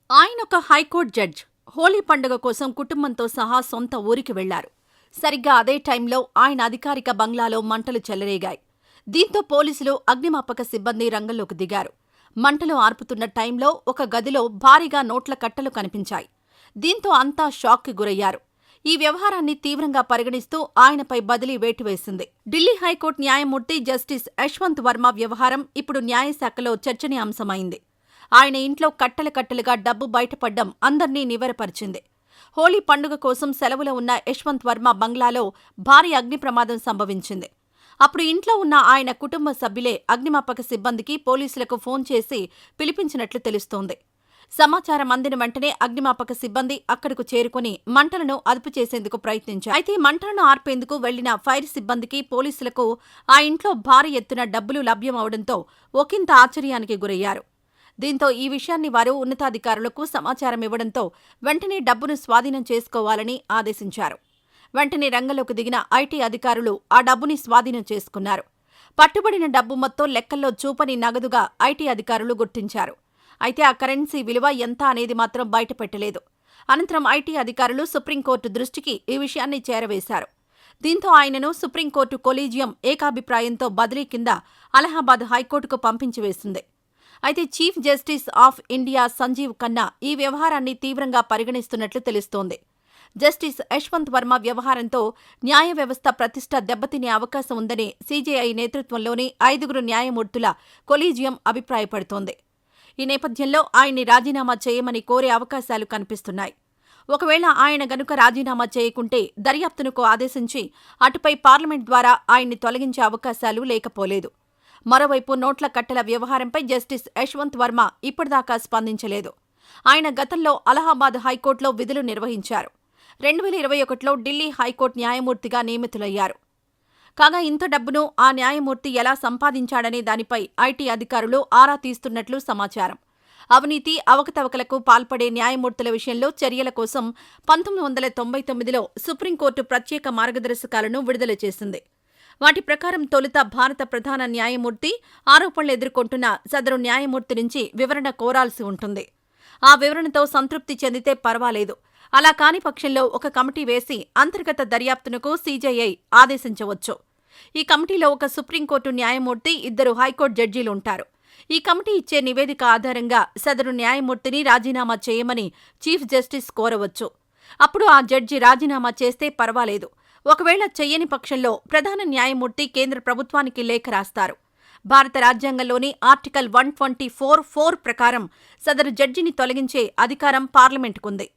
ఆయనొక high court judge. Holi పండుగ కోసం కుటుంబంతో సహా సొంత ఊరికి వెళ్లారు. సరిగ్గా అదే టైంలో ఆయన అధికారిక బంగ్లాలో మంటలు చెలరేగాయి. దీంతో పోలీసులు, అగ్నిమాపక సిబ్బంది రంగంలోకి దిగారు. మంటలు ఆర్పుతున్న టైంలో ఒక గదిలో భారీగా నోట్ల కట్టలు కనిపించాయి. దీంతో అంతా షాక్కి గురయ్యారు. ఈ వ్యవహారాన్ని తీవ్రంగా పరిగణిస్తూ ఆయనపై బదిలీ వేటు వేసింది. ఢిల్లీ హైకోర్టు న్యాయమూర్తి జస్టిస్ యశ్వంత్ వర్మ వ్యవహారం ఇప్పుడు న్యాయశాఖలో చర్చనీయాంశమైంది. ఆయన ఇంట్లో కట్టలు కట్టలుగా డబ్బు బయటపడ్డం అందర్నీ నివ్వెరపరిచింది. హోళీ పండుగ కోసం సెలవులో ఉన్న యశ్వంత్ వర్మ బంగ్లాలో భారీ అగ్ని ప్రమాదం సంభవించింది. అప్పుడు ఇంట్లో ఉన్న ఆయన కుటుంబ సభ్యులే అగ్నిమాపక సిబ్బందికి, పోలీసులకు ఫోన్ చేసి పిలిపించినట్లు తెలుస్తోంది. సమాచారం అందిన వెంటనే అగ్నిమాపక సిబ్బంది అక్కడకు చేరుకుని మంటలను అదుపు చేసేందుకు ప్రయత్నించారు. అయితే మంటలను ఆర్పేందుకు వెళ్లిన ఫైర్ సిబ్బందికి, పోలీసులకు ఆ ఇంట్లో భారీ ఎత్తున డబ్బులు లభ్యమవడంతో ఒకింత ఆశ్చర్యానికి గురయ్యారు. దీంతో ఈ విషయాన్ని వారు ఉన్నతాధికారులకు సమాచారం ఇవ్వడంతో వెంటనే డబ్బును స్వాధీనం చేసుకోవాలని ఆదేశించారు. వెంటనే రంగంలోకి దిగిన ఐటీ అధికారులు ఆ డబ్బుని స్వాధీనం చేసుకున్నారు. పట్టుబడిన డబ్బు మొత్తం లెక్కల్లో చూపని నగదుగా ఐటీ అధికారులు గుర్తించారు. అయితే ఆ కరెన్సీ విలువ ఎంత అనేది మాత్రం బయటపెట్టలేదు. అనంతరం ఐటీ అధికారులు సుప్రీంకోర్టు దృష్టికి ఈ విషయాన్ని చేరవేశారు. దీంతో ఆయనను సుప్రీంకోర్టు కొలీజియం ఏకాభిప్రాయంతో బదిలీ కింద అలహాబాద్ హైకోర్టుకు పంపించి వేసింది. అయితే chief justice of India Sanjiv Khanna ఈ వ్యవహారాన్ని తీవ్రంగా పరిగణిస్తున్నట్లు తెలుస్తోంది. జస్టిస్ యశ్వంత్ వర్మ వ్యవహారంతో న్యాయ వ్యవస్థ ప్రతిష్ట దెబ్బతినే అవకాశం ఉందని సీజేఐ నేతృత్వంలోని 5 న్యాయమూర్తుల కొలీజియం అభిప్రాయపడుతోంది. ఈ నేపథ్యంలో ఆయన్ని రాజీనామా చేయమని కోరే అవకాశాలు కనిపిస్తున్నాయి. ఒకవేళ ఆయన గనుక రాజీనామా చేయకుంటే దర్యాప్తునకు ఆదేశించి అటుపై పార్లమెంట్ ద్వారా ఆయన్ని తొలగించే అవకాశాలు లేకపోలేదు. మరోవైపు నోట్ల కట్టల వ్యవహారంపై జస్టిస్ యశ్వంత్ వర్మ ఇప్పటిదాకా స్పందించలేదు. ఆయన గతంలో అలహాబాద్ హైకోర్టులో విధులు నిర్వహించారు. 2021లో ఢిల్లీ హైకోర్టు న్యాయమూర్తిగా నియమితులయ్యారు. కాగా ఇంత డబ్బును ఆ న్యాయమూర్తి ఎలా సంపాదించాడనే దానిపై ఐటీ అధికారులు ఆరా తీస్తున్నట్లు సమాచారం. అవినీతి, అవకతవకలకు పాల్పడే న్యాయమూర్తుల విషయంలో చర్యల కోసం 1999లో సుప్రీంకోర్టు ప్రత్యేక మార్గదర్శకాలను విడుదల చేసింది. వాటి ప్రకారం తొలుత భారత ప్రధాన న్యాయమూర్తి ఆరోపణలు ఎదుర్కొంటున్న సదరు న్యాయమూర్తి నుంచి వివరణ కోరాల్సి ఉంటుంది. ఆ వివరణతో సంతృప్తి చెందితే పర్వాలేదు. అలా కాని పక్షంలో ఒక కమిటీ వేసి అంతర్గత దర్యాప్తునకు సీజేఐ ఆదేశించవచ్చు. ఈ కమిటీలో ఒక సుప్రీంకోర్టు న్యాయమూర్తి, 2 హైకోర్టు జడ్జీలుంటారు. ఈ కమిటీ ఇచ్చే నివేదిక ఆధారంగా సదరు న్యాయమూర్తిని రాజీనామా చేయమని చీఫ్ జస్టిస్ కోరవచ్చు. అప్పుడు ఆ జడ్జి రాజీనామా చేస్తే పర్వాలేదు. ఒకవేళ చెయ్యని పక్షంలో ప్రధాన న్యాయమూర్తి కేంద్ర ప్రభుత్వానికి లేఖ రాస్తారు. భారత రాజ్యాంగంలోని ఆర్టికల్ 124(4) ప్రకారం సదరు జడ్జిని తొలగించే అధికారం పార్లమెంటుకుంది.